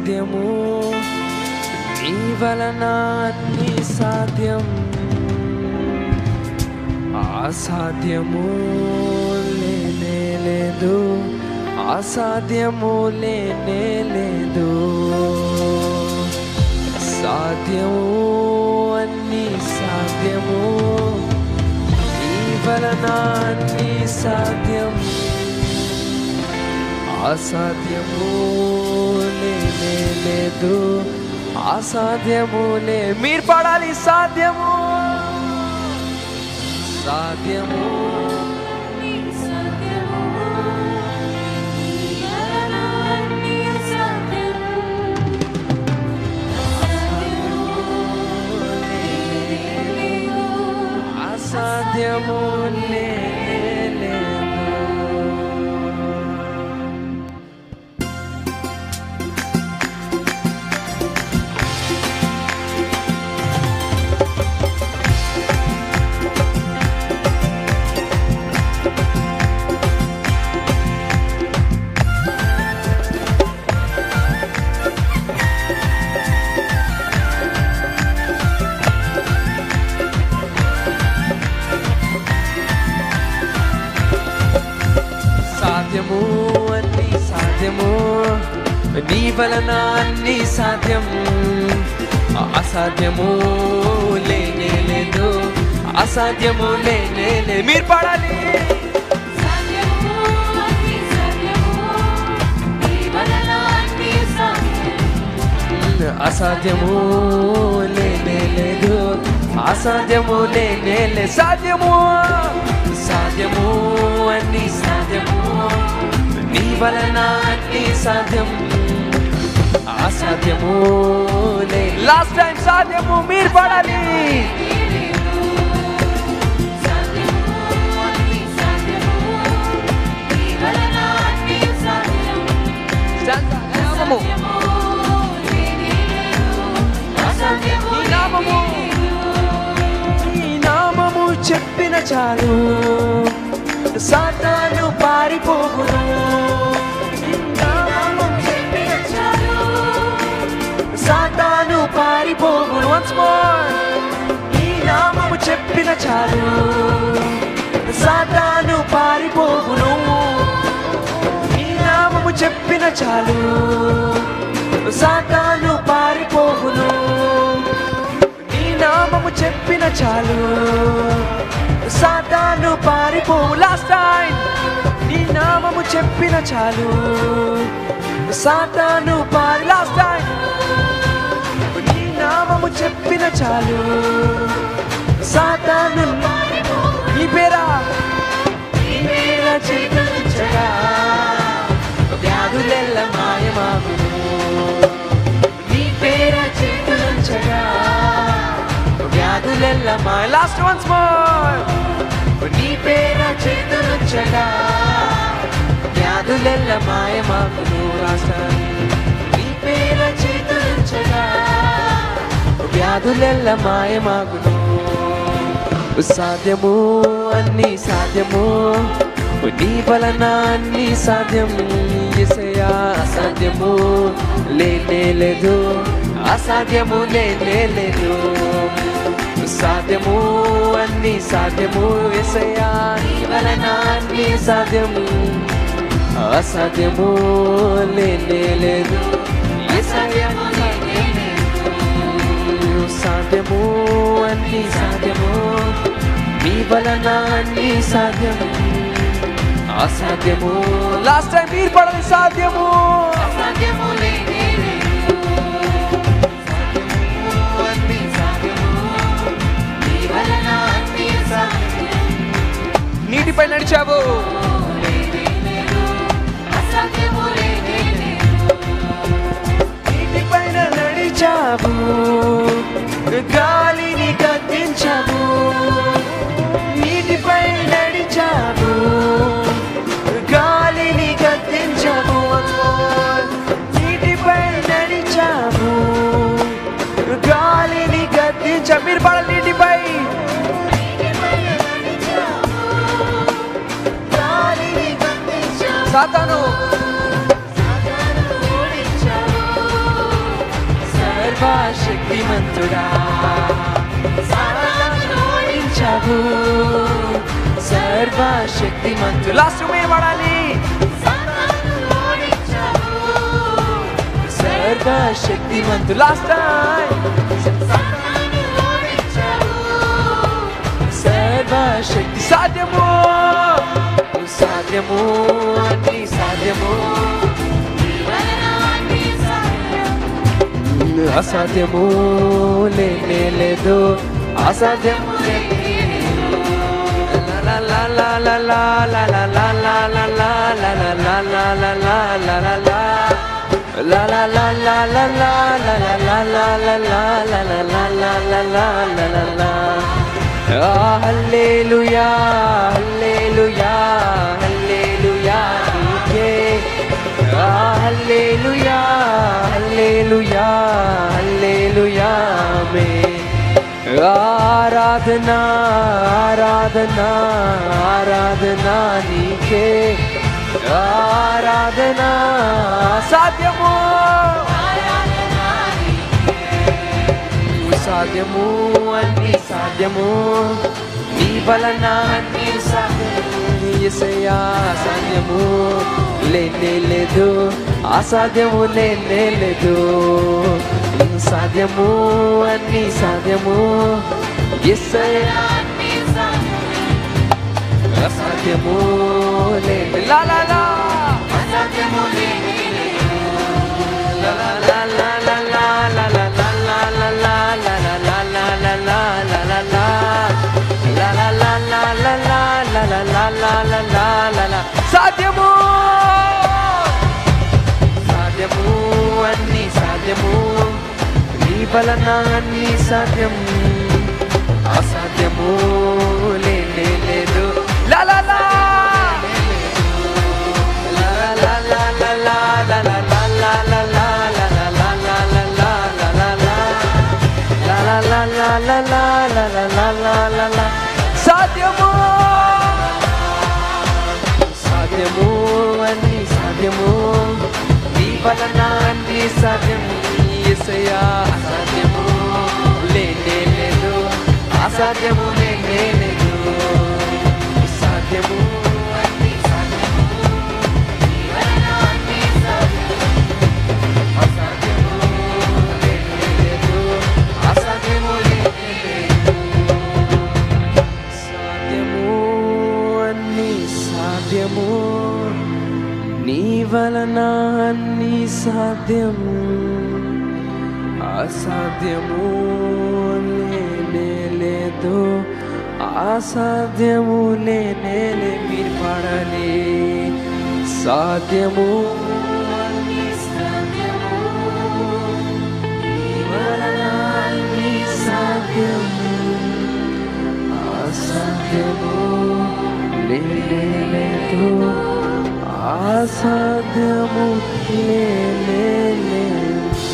సాధ్యము, నీ వలన అన్ని సాధ్యం. అసాధ్యము లేనే లేదు, అసాధ్యము లేనే లేదు. సాధ్యము అన్ని సాధ్యము, నీ వలన అన్ని సాధ్యం. అసాధ్యము లేనే లేదు, అసాధ్యము లే. మీరు పాడాలి సాధ్యము, సాధ్యము అసాధ్యము లేనే సాధ్యము, అన్ని సాధ్యము, నీ వలన అన్ని సాధ్యం. అసాధ్యము లేనే లేదు, అసాధ్యము లేనే లేదు. మీరు పాడాలి అసాధ్యము లేనే లేదు, అసాధ్యము లేనే లేదు. సాధ్యము, సాధ్యము అన్ని సాధ్యము, నీ వలన అన్ని సాధ్యం. అసాధ్యము లే. లాస్ట్ టైం సాధ్యము, మీరు పాడాలి నామము చెప్పిన చాలు, సాతాను పారిపోగును. సాతాను పారిపోగును. Once more. ఈ నామము చెప్పిన చాలు, సాతాను పారిపోగును. ఈ నామము చెప్పిన చాలు, సాతాను పారిపోగును. నీ నామము చెప్పిన చాలు, సాతాను పారిపోవు. Last time. నీ నామము చెప్పిన చాలు, సాతాను పారి. Last time. నీ నామము చెప్పిన చాలు, సాతాను నీ పేరా, నీ పేర చింతించగా వ్యాధులెల్ల మాయమాగును. నీ పేర చింతించగా వ్యాధులెల్ల మాయ. Last once more. నీ పేర చింతించగా వ్యాధులెల్ల మాయమాగును. Last time. నీ పేర చింతించగా వ్యాధులెల్ల మాయమాగును. సాధ్యము, అన్ని సాధ్యము, నీ వలన అన్ని సాధ్యం. యేసయ్యా అసాధ్యము లేనే లేదు, అసాధ్యము లేనే లేదు. సాధ్యము, అన్ని సాధ్యము, యేసయ్యా నీ వలన అన్ని సాధ్యం. అసాధ్యము లేనే లేదు, యేసయ్యా సాధ్యము, అన్ని సాధ్యము, నీ వలన అన్ని సాధ్యం. అసాధ్యము. లాస్ట్ టైం మీరు పడాలి సాధ్యము, అసాధ్యము లేనే లేదు, అన్ని సాధ్యము, నీ వలన అన్ని సాధ్యం. నీటిపై నడిచావు, అసాధ్యము లేనే లేదు. నీటిపైన నడిచావు, గాలిని కత్తించావు. నీటిపై నడిచావు, గాలిని కత్తించావు. నీటిపై నడిచావు, గాలిని కత్తించావు. మీరు పడాలి నీటిపై, సాతాను సర్వశక్తిమంతుడా ఓడించావు సర్వశక్తిమంతుడు. లాస్ట్ మీరు పడాలి. సర్వశక్తిమంతుడు. Last time. సర్వశక్తి సాధ్యము సాధ్యము అన్ని సాధ్యము అసాధ్యము లేనే లేదు అసాధ్యము హల్లెలూయా హల్లెలూయా హల్లెలూయా నీకే హల్లెలూయా హల్లెలూయా హల్లెలూయా మే ఆరాధనా ఆరాధనా ఆరాధనా నీకే ఆరాధనా సాధ్యము సాధ్యము అన్ని సాధ్యము నీ వలన అన్ని సాధ్యము యేసయ్యా సాధ్యము లేనే లేదు అసాధ్యము లేనే లేదు సాధ్యము అన్ని సాధ్యము యేసయ్యా అసాధ్యము లేనే లా లా లా అసాధ్యము లేనే లా లా లా లా లా లా లా సాధ్యము సాధ్యము అన్ని సాధ్యము నీ వలన అన్ని సాధ్యము అసాధ్యము లేనే లేదు లా లా లా లా లా లా లా లా లా లా లా లా సాధ్యము సాధ్యము అన్ని సాధ్యము నీ వలన అన్ని సాధ్యము యేసయ్యా అసాధ్యము లేనే లేదు అసాధ్యము లేనే లేదు సాధ్యము అన్ని సాధ్యము నీ వలన అన్ని సాధ్యము అసాధ్యము లేనే లేదు అసాధ్యము లేనే లేదు సాధ్యము అన్ని సాధ్యము నీ వలన అన్ని సాధ్యము అసాధ్యము లేనే లేదు అసాధ్యము లేనే లే మీరు పాడాలి సాధ్యము అన్ని సాధ్యము నీ వలన అన్ని సాధ్యము అసాధ్యము లేనే లేదు అసాధ్యము లేనే లేదు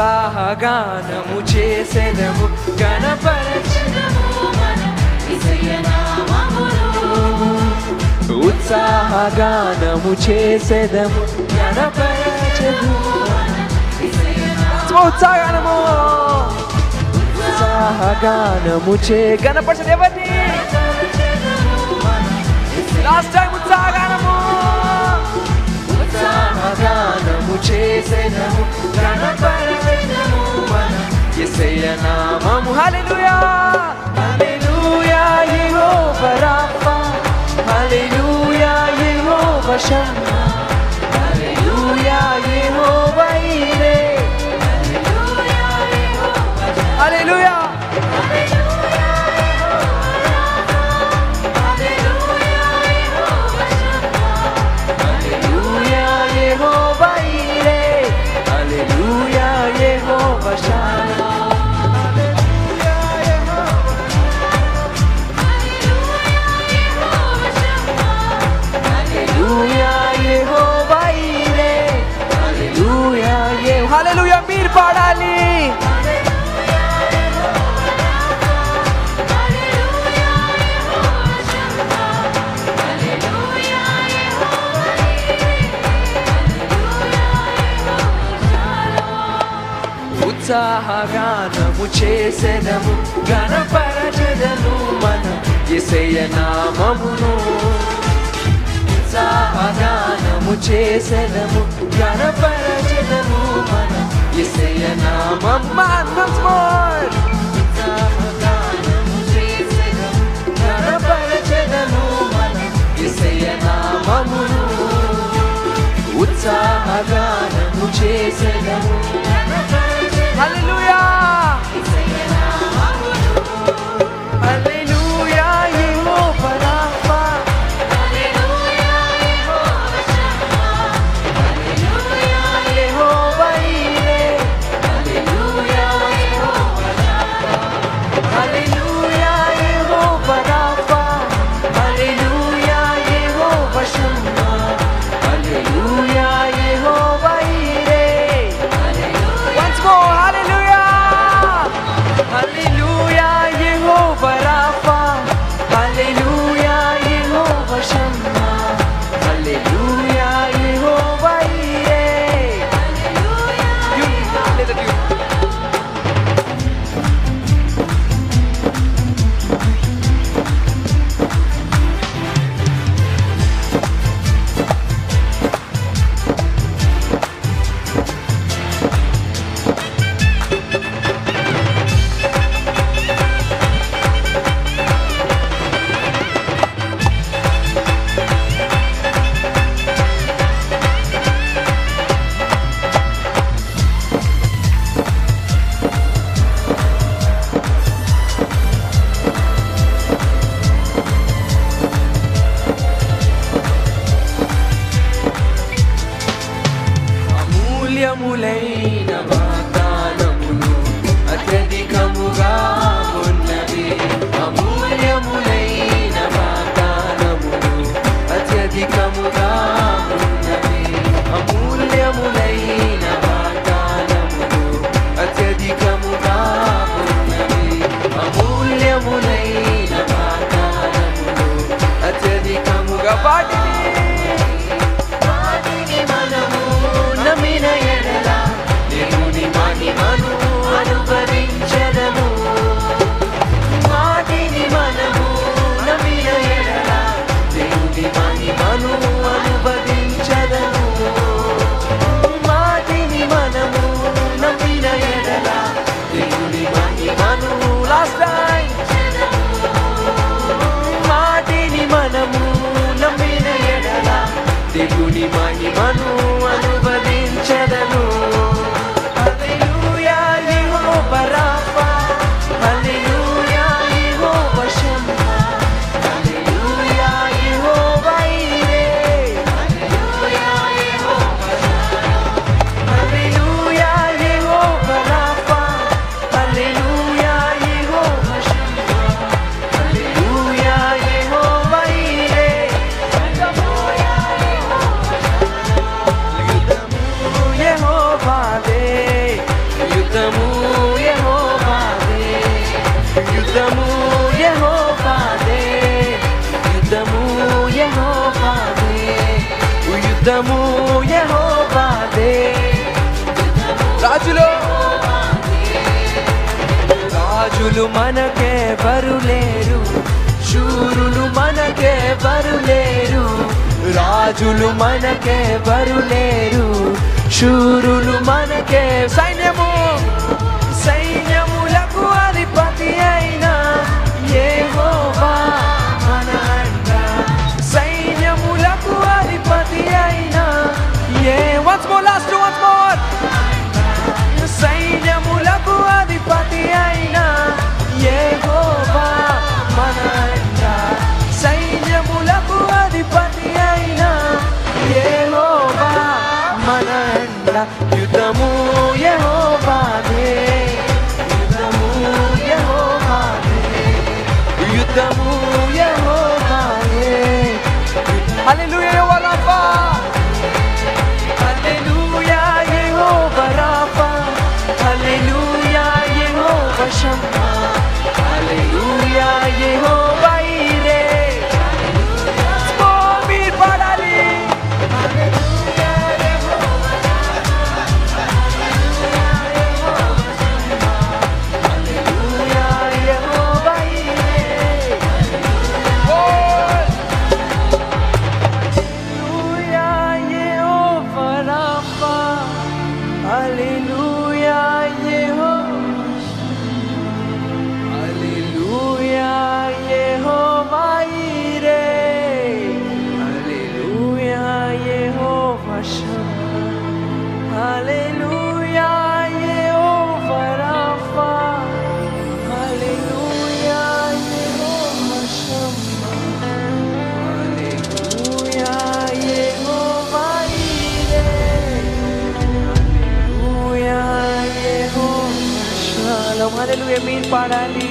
ఉత్సాహగానము చేసెదము గణపరచెదము మన ఉత్సాహగానము చేసేదము గణపరచెదము ఉత్సాహగానము ఉత్సాహగానము గణపరచెది ఎవరిని లాస్ట్ టైం ఉత్సాహగానము ఉత్సాహగానము చేసేదము గణపరచెదము యేసయ్య నామము హల్లెలూయా హల్లెలూయా యెహోవా రాఫా హల్లెలూయా యెహోవా షమ్మా హల్లెలూయా యెహోవా ఈరే హల్లెలూయా హల్లెలూయా యెహోవా ఈరే హల్లెలూయా యెహోవా షమ్మా హల్లెలూయా మీరు పాడాలి ఉత్సాహగానము చేసెదము గణపరచెదము మన యేసయ్య నామమును ఉత్సాహగానము చేసెదము గణపరచెదము మన యేసయ్య నామము once more ఉత్సాహగానము చేసెదము గణపరచెదము మన యేసయ్య నామమును ఉత్సాహగానము చేసెదము హల్లెలూయా హల్లెలూయా యెహోవా రాఫా హల్లెలూయా యెహోవా షమ్మా హల్లెలూయా యెహోవా ఈరే హల్లెలూయా యెహోవా రాఫా హల్లెలూయా యెహోవా రాఫా హల్లెలూయా యెహోవా షమ్మా హల్లెలూయా యెహోవా ఈరే once more hallelujah hallelujah yehova rafa hallelujah yehova shama hallelujah yehova ire hallelujah you play the tune అమూల్యములైన వాగ్దానములు అత్యధికముగా ఉన్నవి అమూల్యములైన వాగ్దానములు అత్యధికముగా ఉన్నవి అమూల్యములైన వాగ్దానములు అత్యధికముగా ఉన్నవి అమూల్యములైన వాగ్దానములు అత్యధికముగా వాటిని మనము నమ్మిన ఎడల దేవుని మహిమను అనుభవించెదము వాటిని మనము నమ్మిన ఎడల దేవుని మహిమను అనుభవించెదము వాటిని మనము నమ్మిన ఎడల దేవుని మహిమను లాస్ట్ టైం వాటిని మనము నమ్మిన ఎడల దేవుని మహిమను అనుభవించెదను హల్లెలూయా యెహోవా రాఫా హల్లెలూయా యెహోవా షమ్మా హల్లెలూయా యెహోవా ఈరే హల్లెలూయా యెహోవా హల్లెలూయా యెహోవా రాఫా హల్లెలూయా యెహోవా షమ్మా హల్లెలూయా యెహోవా ఈరే హల్లెలూయా యెహోవా యుద్ధము యెహోవాదే. రాజులు మనకెవరు లేరు, శూరులు మనకెవరు లేరు. రాజులు మనకెవరు లేరు, శూరులు మనకే. సైన్యములకు అధిపతి అయిన యెహోవా మన అండ. సైన్యములకు అధిపతి అయిన once more, సైన్యములకు అధిపతి అయిన యెహోవా మన అండ. సైన్యములకు అధిపతి అయిన యెహోవా మన అండ. యుద్ధము యెహోవాదే, యుద్ధము యెహోవాదే, యుద్ధము యెహోవాదే. హల్లెలూయా యెహోవా రాఫా, హల్లెలూయా యెహోవా రాఫా, హల్లెలూయా యెహోవా షమ్మా, హల్లెలూయా యెహోవా ఈరే. మీరు పాడాలి. హల్లెలూయా యెహోవా రాఫా, హల్లెలూయా యెహోవా ఈరే. హల్లెలూయా యెహోవా రాఫా, హల్లెలూయా హల్లెలూయా యెహోవా ఈరే. హల్లెలూయా యెహోవా షమ్మా, హల్లెలూయా యెహోవా రాఫా, హల్లెలూయా యెహోవా షమ్మా, హల్లెలూయా యెహోవా ఈరే. హల్లెలూయా యెహోవా షాలోమ్. హల్లెలూయా మీరు పాడాలి.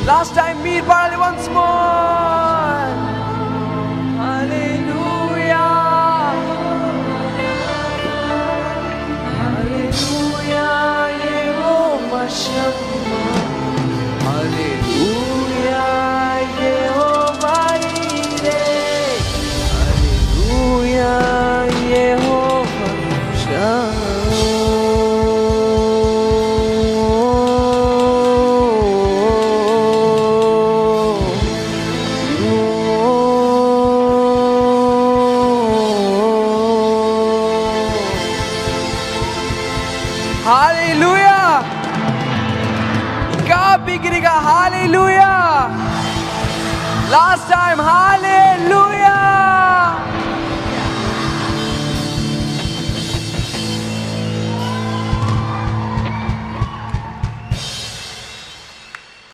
Last time, meer paadali once more. Hallelujah, Hallelujah, Yehovah Shammah. Hallelujah, Yehovah Yireh. Hallelujah, Yehovah Shammah. Hallelujah! ఇంకా బిగిరిగా hallelujah! Last time hallelujah!